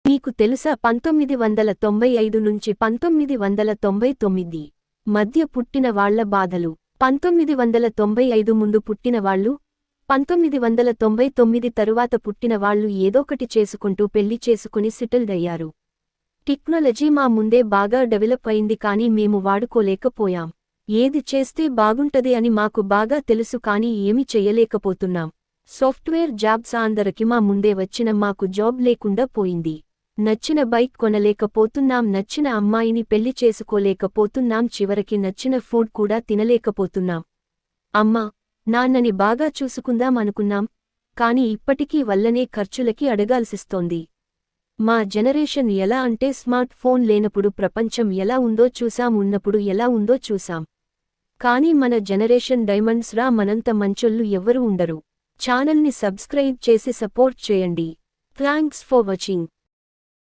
మీకు తెలుసా 1995 నుంచి 1999 మధ్య పుట్టిన వాళ్ల బాధలు. 1995 ముందు పుట్టిన వాళ్ళు, 1999 తరువాత పుట్టిన వాళ్ళు ఏదోకటి చేసుకుంటూ పెళ్లి చేసుకుని సెటిల్డ్ అయ్యారు. టెక్నాలజీ మా ముందే బాగా డెవలప్ అయింది కానీ మేము వాడుకోలేకపోయాం. ఏది చేస్తే బాగుంటది అని మాకు బాగా తెలుసు కానీ ఏమి చెయ్యలేకపోతున్నాం. సాఫ్ట్వేర్ జాబ్స్ అందరికి మా ముందే వచ్చిన మాకు జాబ్ లేకుండా పోయింది. నచ్చిన బైక్ కొనలేకపోతున్నాం, నచ్చిన అమ్మాయిని పెళ్లి చేసుకోలేకపోతున్నాం, చివరికి నచ్చిన ఫుడ్ కూడా తినలేకపోతున్నాం. అమ్మా నాన్నని బాగా చూసుకుందాం అనుకున్నాం కాని ఇప్పటికీ వల్లనే ఖర్చులకి అడగాల్సిస్తోంది. మా జనరేషన్ ఎలా అంటే స్మార్ట్ ఫోన్ లేనప్పుడు ప్రపంచం ఎలా ఉందో చూసాం, ఉన్నప్పుడు ఎలా ఉందో చూసాం. కానీ మన జనరేషన్ డైమండ్స్ రా, మనంత మంచోళ్ళు ఎవ్వరూ ఉండరు. ఛానల్ని సబ్స్క్రైబ్ చేసి సపోర్ట్ చేయండి. Thanks for watching.